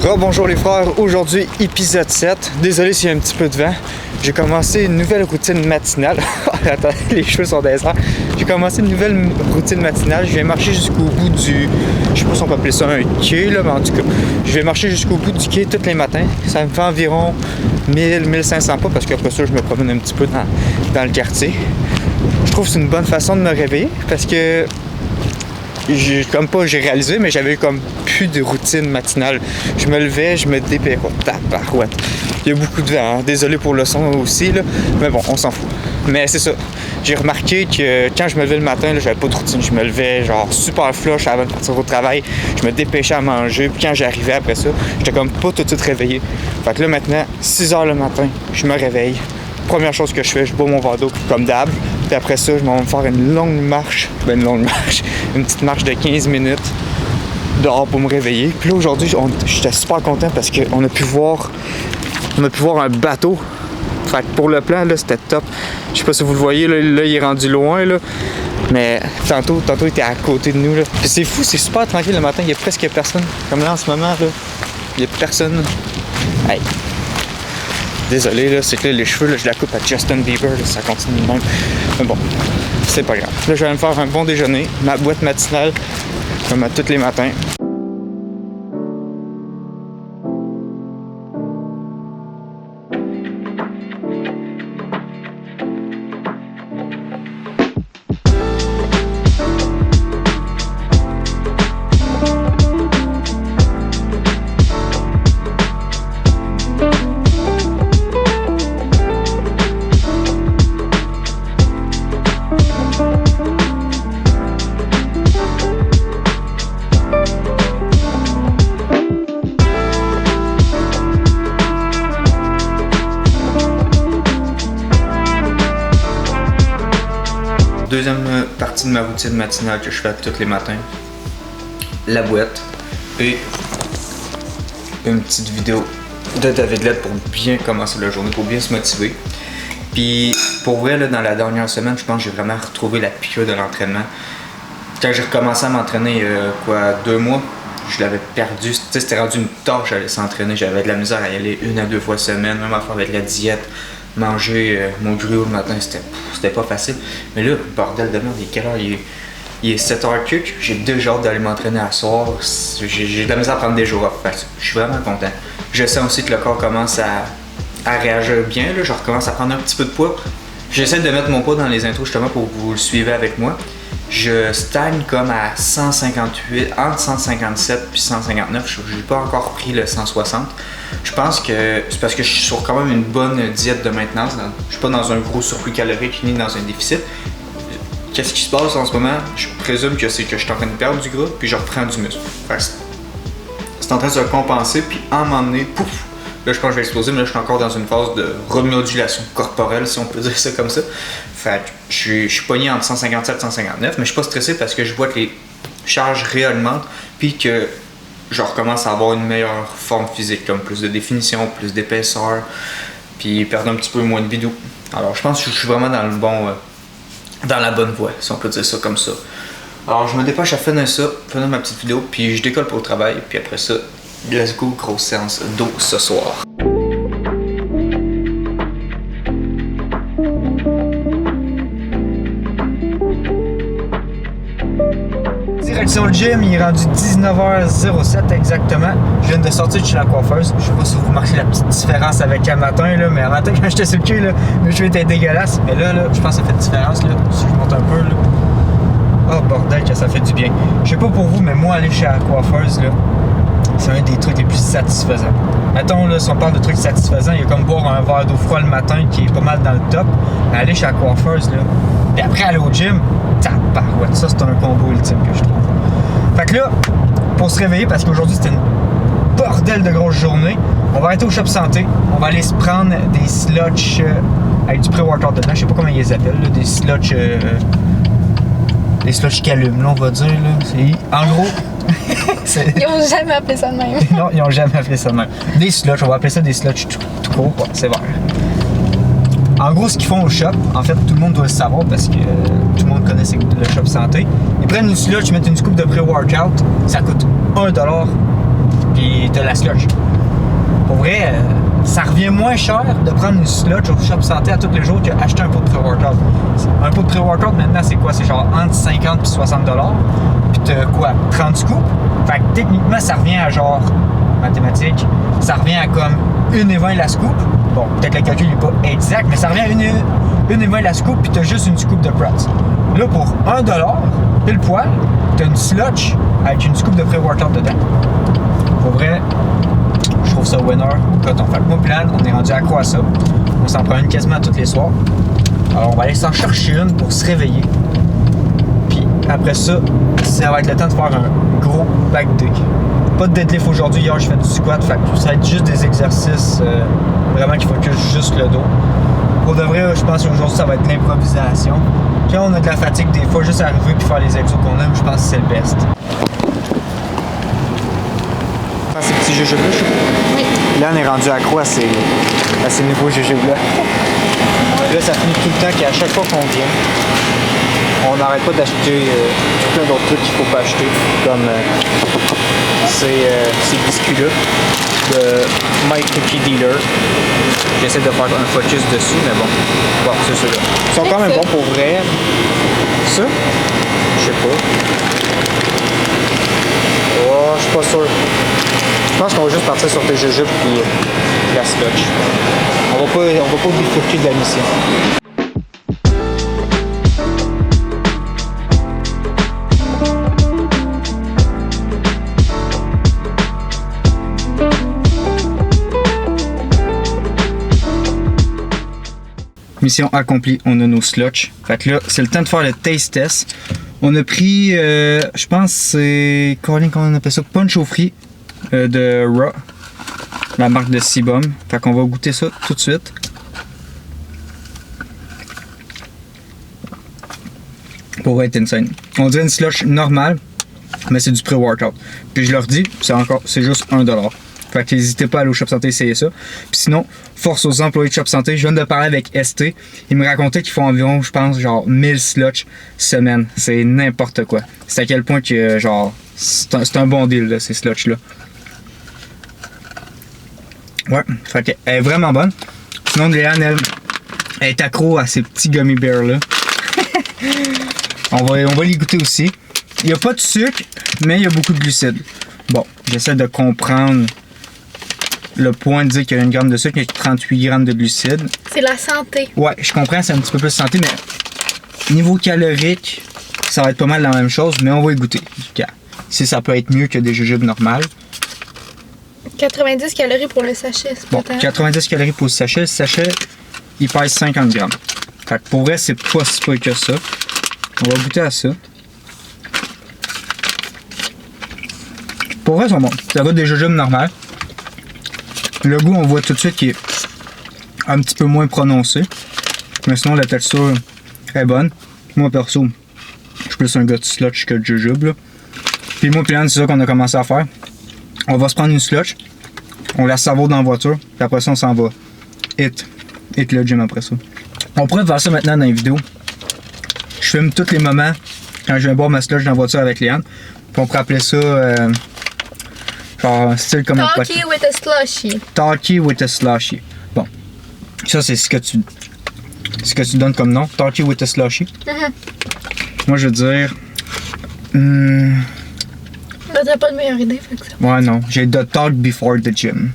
Bonjour les frères, aujourd'hui épisode 7. Désolé s'il y a un petit peu de vent. J'ai commencé une nouvelle routine matinale. Attends, les cheveux sont des airs. J'ai commencé une nouvelle routine matinale. Je vais marcher jusqu'au bout du... Je sais pas si on peut appeler ça un quai là, mais en tout cas, je vais marcher jusqu'au bout du quai tous les matins. Ça me fait environ 1000-1500 pas parce qu'après ça, je me promène un petit peu dans le quartier. Je trouve que c'est une bonne façon de me réveiller parce que j'ai réalisé, mais j'avais comme plus de routine matinale. Je me levais, je me dépêchais. Tabarouette. Il y a beaucoup de vent, hein? Désolé pour le son aussi, là. Mais bon, on s'en fout. Mais c'est ça. J'ai remarqué que quand je me levais le matin, là, j'avais pas de routine. Je me levais genre super flush avant de partir au travail. Je me dépêchais à manger. Puis quand j'arrivais après ça, j'étais comme pas tout de suite réveillé. Fait que là maintenant, 6h le matin, je me réveille. Première chose que je fais, je bois mon verre d'eau comme d'hab. Puis après ça, je vais me faire une longue marche. Une petite marche de 15 minutes dehors pour me réveiller. Puis là, aujourd'hui, j'étais super content parce qu'on a pu voir un bateau. Fait que pour le plan, là, c'était top. Je sais pas si vous le voyez, là il est rendu loin, là. Mais tantôt, il était à côté de nous, là. Puis c'est fou, c'est super tranquille le matin. Il y a presque personne. Comme là, en ce moment, là, il y a personne. Hey. Désolé, là, c'est que là, les cheveux, là, je la coupe à Justin Bieber, là, ça continue de même. Mais bon, c'est pas grave. Là, je vais me faire un bon déjeuner, ma boîte matinale, comme à tous les matins. Deuxième partie de ma routine matinale que je fais tous les matins, la boîte et une petite vidéo de David Led pour bien commencer la journée, pour bien se motiver. Puis pour vrai, là, dans la dernière semaine, je pense que j'ai vraiment retrouvé la piqûre de l'entraînement. Quand j'ai recommencé à m'entraîner il y a 2 mois, je l'avais perdu. C'était rendu une tâche à aller s'entraîner. J'avais de la misère à y aller 1 à 2 fois semaine, même à faire avec la diète. Manger mon gruau le matin, c'était pas facile. Mais là, bordel de merde, quelle heure? Il est 7h quelques. J'ai déjà hâte d'aller m'entraîner à soir. J'ai de la misère à prendre des jours off. Je suis vraiment content. Je sens aussi que le corps commence à réagir bien. Là. Je recommence à prendre un petit peu de poids. J'essaie de mettre mon poids dans les intros justement pour que vous le suivez avec moi. Je stagne comme à 158, entre 157 puis 159. Je n'ai pas encore pris le 160. Je pense que c'est parce que je suis sur quand même une bonne diète de maintenance. Je ne suis pas dans un gros surplus calorique ni dans un déficit. Qu'est-ce qui se passe en ce moment? Je présume que c'est que je suis en train de perdre du gras puis je reprends du muscle. C'est en train de se compenser puis à un moment donné, pouf! Là, je pense que je vais exploser, mais là, je suis encore dans une phase de remodulation corporelle, si on peut dire ça comme ça. Fait que je suis pogné entre 157 et 159, mais je suis pas stressé parce que je vois que les charges réaugmentent, puis que je recommence à avoir une meilleure forme physique, comme plus de définition, plus d'épaisseur, puis perdre un petit peu moins de bidou. Alors, je pense que je suis vraiment dans la bonne voie, si on peut dire ça comme ça. Alors, je me dépêche à finir ça, finir ma petite vidéo, puis je décolle pour le travail, puis après ça, let's go, grosse séance d'eau ce soir. Direction le gym, il est rendu 19h07 exactement. Je viens de sortir de chez la coiffeuse. Je sais pas si vous remarquez la petite différence avec un matin, là, mais un matin quand j'étais sur le cul, là, mes cheveux étaient dégueulasses. Mais là, je pense que ça fait une différence. Là. Si je monte un peu, là. Oh bordel que ça fait du bien. Je sais pas pour vous, mais moi aller chez la coiffeuse, là, c'est un des trucs les plus satisfaisants. Mettons, là, si on parle de trucs satisfaisants, il y a comme boire un verre d'eau froide le matin qui est pas mal dans le top. Mais aller chez la coiffeuse, là, puis après aller au gym, tabarouette, ça c'est un combo ultime que je trouve. Fait que là, pour se réveiller, parce qu'aujourd'hui c'était une bordel de grosse journée, on va arrêter au Shop Santé. On va aller se prendre des slotch avec du pré-workout dedans. Je sais pas comment ils les appellent, là, des slotch... les slushs qui allument, là, on va dire. Là. En gros... Ils ont jamais appelé ça de même. Non, ils ont jamais appelé ça de même. Des slushs, on va appeler ça des slushs tout court, ouais, c'est vert. En gros, ce qu'ils font au shop, en fait, tout le monde doit le savoir parce que tout le monde connaît le shop santé. Ils prennent une slush, ils mettent une scoop de pré-workout, ça coûte $1. Puis t'as la sludge. Pour vrai, ça revient moins cher de prendre une sludge au Shop Santé à tous les jours qu'acheter un pot de pré-workout. Un pot de pré-workout maintenant c'est quoi? C'est genre entre 50 et 60$. Puis t'as quoi? 30 scoops? Fait que techniquement ça revient à genre, mathématiques, ça revient à comme 1,20$ la scoop. Bon, peut-être le calcul n'est pas exact, mais ça revient à 1,20$ la scoop puis t'as juste une scoop de prots. Là pour 1$, pile poil, t'as une sludge avec une scoop de pré-workout dedans. Pour vrai, je trouve ça winner au coton. Fait que moi, plan, on est rendu accro à ça. On s'en prend une quasiment tous les soirs. Alors, on va aller s'en chercher une pour se réveiller. Puis après ça, ça va être le temps de faire un gros back day. Pas de deadlift aujourd'hui. Hier, je fais du squat. Fait que ça va être juste des exercices vraiment qui focus juste le dos. Pour de vrai, je pense qu'aujourd'hui, ça va être l'improvisation. Quand on a de la fatigue, des fois, juste arriver et faire les exos qu'on aime, je pense que c'est le best. Ces petits jujubes-là, je sais pas. Oui. Là, on est rendu accro à ces nouveaux jujubes-là. Là, ça finit tout le temps qu'à chaque fois qu'on vient, on n'arrête pas d'acheter tout plein d'autres trucs qu'il ne faut pas acheter, comme ces biscuits-là de My Cookie Dealer. J'essaie de faire un focus dessus, mais bon, c'est ceux-là. Ils sont quand même bons pour vrai. Ça, je sais pas. Oh, je suis pas sûr. Je pense qu'on va juste partir sur tes jujubes puis la sludge. On va pas bifurquer de la mission. Mission accomplie, on a nos sludge. Fait que là, c'est le temps de faire le taste test. On a pris, je pense c'est, comment on appelle ça, punch au fruits de Raw, la marque de Cibum. Fait qu'on va goûter ça tout de suite. Pour être insane. On dirait une slush normale, mais c'est du pré-workout. Puis je leur dis, c'est juste 1$. Fait que n'hésitez pas à aller au Shop Santé essayer ça. Puis sinon, force aux employés de Shop Santé. Je viens de parler avec ST. Il me racontait qu'ils font environ, je pense, genre 1000 slush semaine. C'est n'importe quoi. C'est à quel point que, genre, c'est un bon deal, là, ces slush là. Ouais, fait qu'elle est vraiment bonne. Sinon, Léane, elle est accro à ces petits gummy bears là. on va les goûter aussi. Il n'y a pas de sucre, mais il y a beaucoup de glucides. Bon, j'essaie de comprendre le point de dire qu'il y a 1 gramme de sucre et 38 grammes de glucides. C'est la santé. Ouais, je comprends, c'est un petit peu plus santé, mais niveau calorique, ça va être pas mal la même chose, mais on va y goûter. Si ça peut être mieux que des jujubes normales. 90 calories pour le sachet, c'est bon, peut-être. 90 calories pour le sachet. Le sachet, il pèse 50 grammes. Fait que pour vrai, c'est pas si peu que ça. On va goûter à ça. Pour vrai, ils sont bons. Ça goûte des jujubes normales. Le goût, on voit tout de suite qu'il est un petit peu moins prononcé. Mais sinon, la texture est bonne. Moi, perso, je suis plus un gars de sludge que de jujube. Là. Puis moi, puis Anne, c'est ça qu'on a commencé à faire. On va se prendre une sludge, on la savoure dans la voiture, puis après ça, on s'en va. Hit le gym après ça. On pourrait faire ça maintenant dans les vidéos. Je filme tous les moments quand je viens boire ma sludge dans la voiture avec Léane. Puis on pourrait appeler ça genre style comme un Talkie with a slushy. Talkie with a slushy. Bon. Ça, c'est ce que tu donnes comme nom. Talkie with a slushy. Moi, je veux dire. T'as pas de meilleure idée, fait que ça. Ouais, non. J'ai The Talk Before the Gym.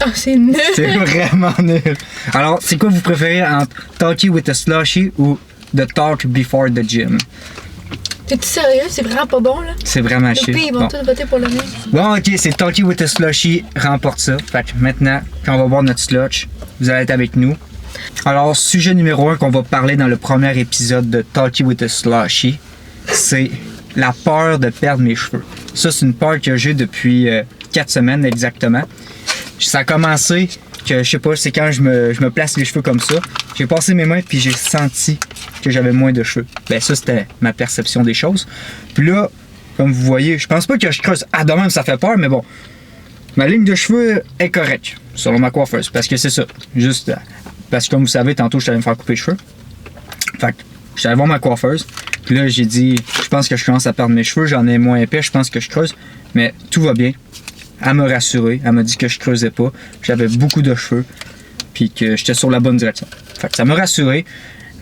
Ah, c'est nul. C'est vraiment nul. Alors, c'est quoi vous préférez entre Talkie with a Slushy ou The Talk Before the Gym? T'es-tu sérieux? C'est vraiment pas bon, là? C'est vraiment Le chier. pire, ils vont Bon. tous voter pour le mien. Bon, ok, c'est Talkie with a Slushy remporte ça. Fait que maintenant, quand on va boire notre slush, vous allez être avec nous. Alors, sujet numéro 1 qu'on va parler dans le premier épisode de Talkie with a Slushy, c'est la peur de perdre mes cheveux. Ça, c'est une peur que j'ai depuis 4 semaines exactement. Ça a commencé que, je sais pas, c'est quand je me place les cheveux comme ça. J'ai passé mes mains puis j'ai senti que j'avais moins de cheveux. Ben ça, c'était ma perception des choses. Puis là, comme vous voyez, je pense pas que je creuse. Ah, de même, ça fait peur, mais bon. Ma ligne de cheveux est correcte, selon ma coiffeuse. Parce que c'est ça. Juste parce que, comme vous savez, tantôt, je suis allé me faire couper les cheveux. Fait que, je suis allé voir ma coiffeuse. Puis là, j'ai dit, je pense que je commence à perdre mes cheveux. J'en ai moins épais, je pense que je creuse. Mais tout va bien. Elle m'a rassuré. Elle m'a dit que je creusais pas, que j'avais beaucoup de cheveux, puis que j'étais sur la bonne direction. Fait que ça m'a rassuré.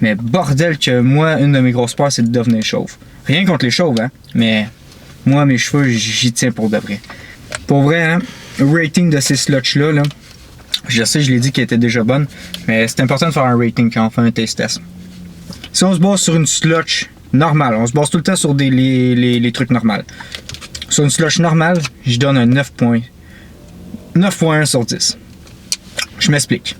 Mais bordel que moi, une de mes grosses peurs, c'est de devenir chauve. Rien contre les chauves, hein. Mais moi, mes cheveux, j'y tiens pour de vrai. Pour vrai, hein, le rating de ces sluts-là, là, je sais, je l'ai dit qu'elle était déjà bonne, mais c'est important de faire un rating quand on fait un taste test. Si on se base sur une slush normale, on se base tout le temps sur les trucs normaux. Sur une slush normale, je donne un 9.1 sur 10. Je m'explique.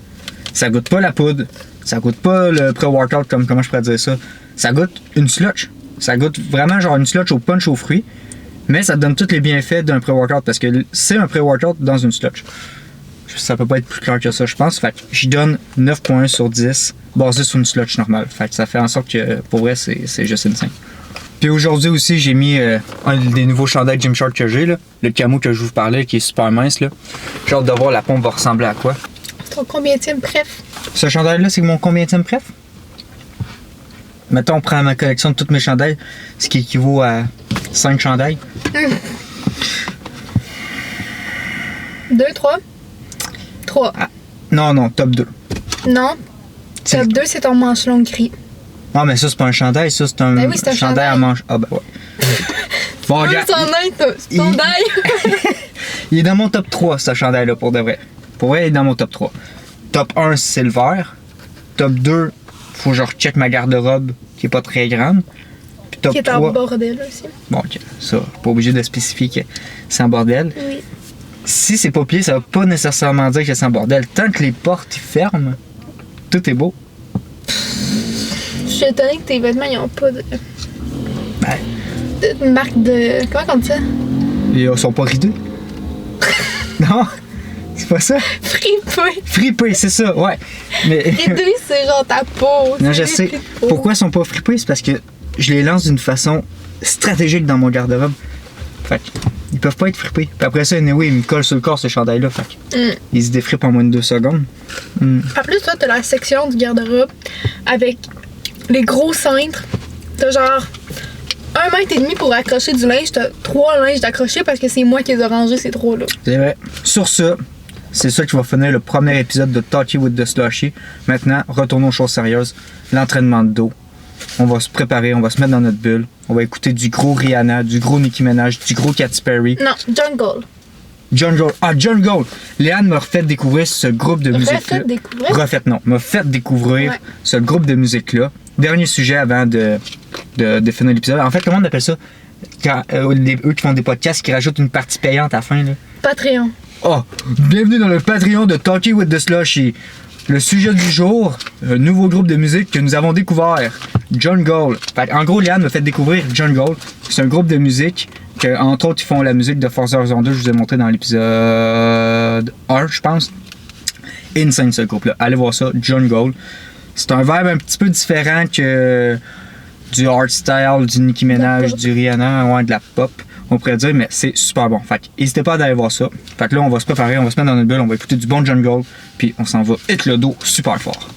Ça goûte pas la poudre, ça goûte pas le pré-workout comme comment je pourrais dire ça. Ça goûte une slush. Ça goûte vraiment genre une slush au punch aux fruits, mais ça te donne tous les bienfaits d'un pré-workout parce que c'est un pré-workout dans une slush. Ça peut pas être plus clair que ça, je pense. Fait que je donne 9.1 sur 10 basé sur une slush normale. Fait que ça fait en sorte que pour vrai, c'est juste insane. Puis aujourd'hui aussi, j'ai mis un des nouveaux chandails Gymshark que j'ai, là, le camo que je vous parlais, qui est super mince. Là. J'ai hâte de voir la pompe va ressembler à quoi. C'est ton combienième préf? Ce chandail-là, c'est mon combienième préf? Mettons, on prend ma collection de tous mes chandails, ce qui équivaut à 5 chandails. 2, 3? 3. Ah, non, top 2. Non. Top 2, c'est ton manche long gris. Ah, mais ça, c'est pas un chandail, ça, c'est un, Ben oui, c'est un chandail à manche. Ah, ben ouais. Bon, regarde. Chandail! Il est dans mon top 3, ce chandail-là, pour de vrai. Pour vrai, il est dans mon top 3. Top 1, c'est le vert. Top 2, faut que je recheck ma garde-robe, qui est pas très grande. Puis top qui est 3, en bordel aussi. bon, ok, ça, pas obligé de spécifier que c'est en bordel. Oui. Si c'est pas plié, ça va pas nécessairement dire que c'est en bordel. Tant que les portes ferment, tout est beau. Je suis étonnée que tes vêtements ils ont pas de Ben, marque de. Comment on dit ça? ils sont pas ridés. Non, c'est pas ça. Fripé! Fripés, c'est ça, ouais. Mais Ridé, c'est genre ta peau. non, c'est je sais. plis de peau. Pourquoi ils sont pas fripés? C'est parce que je les lance d'une façon stratégique dans mon garde-robe. Fait que, ils peuvent pas être fripés. Puis après ça, anyway, ils me collent sur le corps ce chandail-là. Fait que, ils se défrippent en moins de 2 secondes. En plus, toi, t'as la section du garde-robe avec les gros cintres. T'as genre 1,5 m pour accrocher du linge. T'as 3 linges d'accrocher parce que c'est moi qui les ai rangés, ces 3-là. C'est vrai. Sur ça, c'est ça qui va finir le premier épisode de Talkie with the Slushy. Maintenant, retournons aux choses sérieuses. L'entraînement de dos. On va se préparer, on va se mettre dans notre bulle. On va écouter du gros Rihanna, du gros Nicki Minaj, du gros Katy Perry. Non, Jungle. Jungle. Ah, Jungle! Léane m'a refait découvrir ce groupe de musique-là. Refait découvrir? Refait, non. M'a fait découvrir Ouais. ce groupe de musique-là. Dernier sujet avant de finir l'épisode. En fait, comment on appelle ça? Quand, eux qui font des podcasts qui rajoutent une partie payante à la fin, là. Patreon. Oh, bienvenue dans le Patreon de Talkie with the Slushy. Le sujet du jour, un nouveau groupe de musique que nous avons découvert, Jungle. En gros, Léane m'a fait découvrir Jungle. C'est un groupe de musique que, entre autres, ils font la musique de Forza Horizon 2. Je vous ai montré dans l'épisode 1, je pense. Insane, ce groupe-là. Allez voir ça, Jungle. C'est un vibe un petit peu différent que du hardstyle, du Nicki Minaj, du Rihanna, ouais, de la pop, on pourrait dire, mais c'est super bon. Fait que n'hésitez pas à aller voir ça. Fait que là, on va se préparer, on va se mettre dans notre bulle, on va écouter du bon Jungle, puis on s'en va hit le dos super fort.